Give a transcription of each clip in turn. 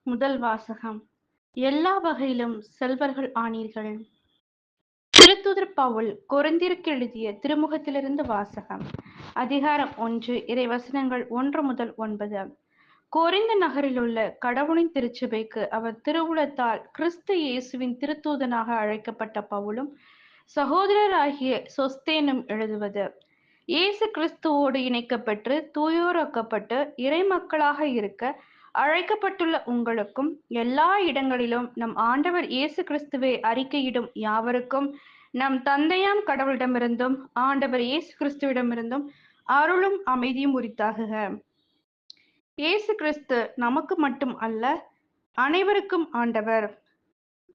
முதல் வாசகம். எல்லா வகையிலும் செல்வர்கள் ஆனீர்கள். திருத்தூதர் பவுல் கொரிந்தியருக்கு எழுதிய திருமுகத்திலிருந்து வாசகம். அதிகாரம் 1, இறைவசனங்கள் 1 முதல் 9. கொரிந்து நகரிலுள்ள கடவுளின் திருச்சபைக்கு அவர் திருவுளத்தால் கிறிஸ்து இயேசுவின் திருத்தூதனாக அழைக்கப்பட்ட பவுலும் சகோதரராகிய சொஸ்தேனும் எழுதுவது. இயேசு கிறிஸ்துவோடு இணைக்கப்பட்டு தூயோராக்கப்பட்டு இறைமக்களாக இருக்க அழைக்கப்பட்டுள்ள உங்களுக்கும் எல்லா இடங்களிலும் நம் ஆண்டவர் இயேசு கிறிஸ்துவை அறிக்கையிடும் யாவருக்கும் நம் தந்தையாம் கடவுளிடமிருந்தும் ஆண்டவர் இயேசு கிறிஸ்துவிடமிருந்தும் அருளும் அமைதியும் உரித்தாகுக. இயேசு கிறிஸ்து நமக்கு மட்டும் அல்ல, அனைவருக்கும் ஆண்டவர்.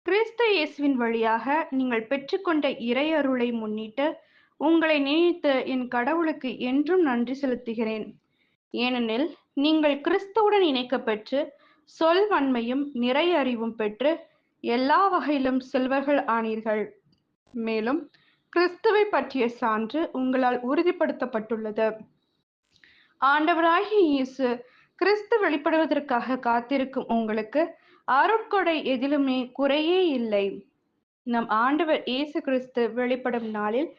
கிறிஸ்து இயேசுவின் வழியாக நீங்கள் பெற்றுக்கொண்ட இறையருளை முன்னிட்டு உங்களை நினைத்து என் கடவுளுக்கு என்றும் நன்றி செலுத்துகிறேன். ஏனெனில் நீங்கள் கிறிஸ்துவுடன் இணைக்கப்பெற்று சொல் வன்மையும் நிறை அறிவும் பெற்று எல்லா வகையிலும் செல்வர்கள் ஆனீர்கள். மேலும் கிறிஸ்துவை பற்றிய சான்று உங்களால் உறுதிப்படுத்தப்பட்டுள்ளது. ஆண்டவராகிய இயேசு கிறிஸ்து வெளிப்படுவதற்காக காத்திருக்கும் உங்களுக்கு அருட்கொடை எதிலுமே குறையே இல்லை. நம் ஆண்டவர் இயேசு கிறிஸ்து வெளிப்படும் நாளில்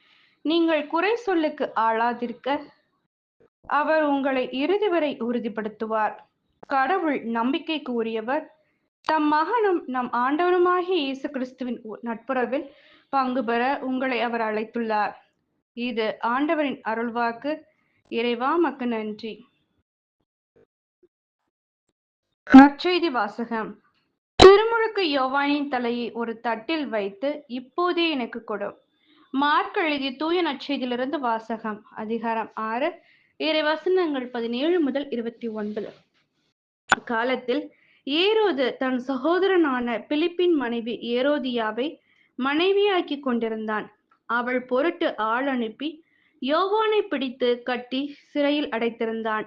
நீங்கள் குறை சொல்லுக்கு ஆளாதிருக்க அவர் உங்களை இறுதி வரை உறுதிப்படுத்துவார். கடவுள் நம்பிக்கைக்கு உரியவர். தம் மகனும் நம் ஆண்டவருமாகிய இயேசு கிறிஸ்துவின் நட்புறவில் பங்கு பெற உங்களை அவர் அழைத்துள்ளார். இது ஆண்டவரின் அருள்வாக்கு. இறைவா மக்கு நன்றி. நற்செய்தி வாசகம். திருமுழுக்கு யோவானின் தலையை ஒரு தட்டில் வைத்து இப்போதே எனக்கு கொடும். மார்க் எழுதிய தூய நற்செய்தியிலிருந்து வாசகம். அதிகாரம் 6, இறைவசனங்கள் 17 முதல் 29. காலத்தில் ஏரோது தன் சகோதரனான பிலிப்பின் மனைவி ஏரோதியாவை மனைவியாக்கி கொண்டிருந்தான். அவள் பொருட்டு ஆள் அனுப்பி யோவானை பிடித்து கட்டி சிறையில் அடைத்திருந்தான்.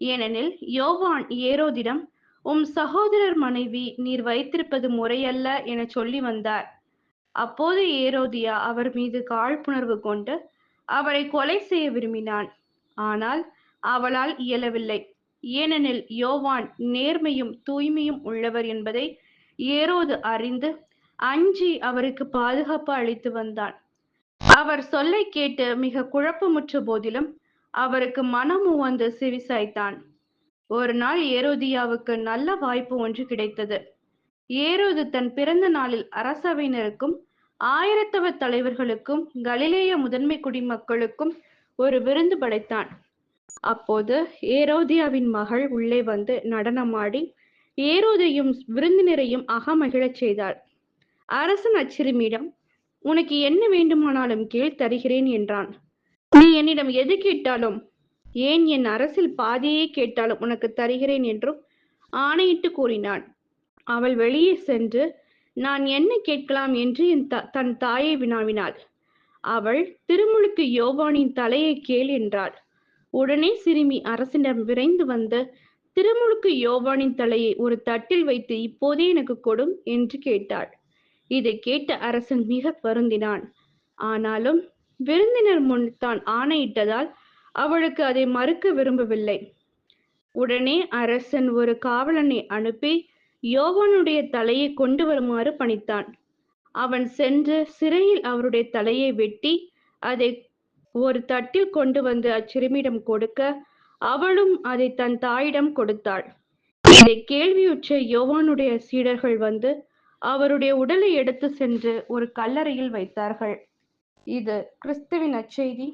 ஏனெனில் யோவான் ஏரோதிடம், உம் சகோதரர் மனைவி நீர் வைத்திருப்பது முறையல்ல என சொல்லி வந்தார். அப்போது ஏரோதியா அவர் மீது காழ்ப்புணர்வு கொண்டு அவரை கொலை செய்ய விரும்பினான். ஆனால் அவளால் இயலவில்லை. ஏனெனில் யோவான் நேர்மையும் தூய்மையும் உள்ளவர் என்பதை ஏரோது அறிந்து அஞ்சி அவருக்கு பாதுகாப்பு அளித்து வந்தான். அவர் சொல்லை கேட்டு மிக குழப்பமுற்ற போதிலும் அவருக்கு மனம் உவந்து செவிசாய்த்தான். ஒரு நாள் ஏரோதியாவுக்கு நல்ல வாய்ப்பு ஒன்று கிடைத்தது. ஏரோது தன் பிறந்த நாளில் அரசவையினருக்கும் ஆயிரத்தவர் தலைவர்களுக்கும் கலிலேய முதன்மை குடிமக்களுக்கும் ஒரு விருந்து படைத்தான். அப்போது ஏரோதியாவின் மகள் உள்ளே வந்து நடனமாடி ஏரோதையும் விருந்தினரையும் அகமகிழச் செய்தாள். அரசன் அச்சிறுமியிடம், உனக்கு என்ன வேண்டுமானாலும் கேள், தருகிறேன் என்றான். நீ என்னிடம் எது கேட்டாலும், ஏன் என் அரசில் பாதியே கேட்டாலும் உனக்கு தருகிறேன் என்றும் ஆணையிட்டு கூறினான். அவள் வெளியே சென்று நான் என்ன கேட்கலாம் என்று தன் தாயை வினாவினாள். அவள், திருமுழுக்கு யோவானின் தலையை கேள் என்றாள். உடனே சிறுமி அரசனிடம் விரைந்து வந்து திருமுழுக்கு யோவானின் தலையை ஒரு தட்டில் வைத்து இப்போதே எனக்கு கொடும் என்று கேட்டாள். இதை கேட்ட அரசன் மிக வருந்தினான். ஆனாலும் விருந்தினர் முன் தான் ஆணையிட்டதால் அவளுக்கு அதை மறுக்க விரும்பவில்லை. உடனே அரசன் ஒரு காவலனை அனுப்பி யோவானுடைய தலையை கொண்டு வருமாறு பணித்தான். அவன் சென்று சிறையில் அவருடைய தலையை வெட்டி அதை ஒரு தட்டில் கொண்டு வந்து அச்சிறுமியிடம் கொடுக்க அவளும் அதை தன் தாயிடம் கொடுத்தாள். இதை கேள்வியுற்ற யோவானுடைய சீடர்கள் வந்து அவருடைய உடலை எடுத்து சென்று ஒரு கல்லறையில் வைத்தார்கள். இது கிறிஸ்துவின் நற்செய்தி.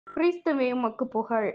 கிறிஸ்துவே உமக்கு புகழ்.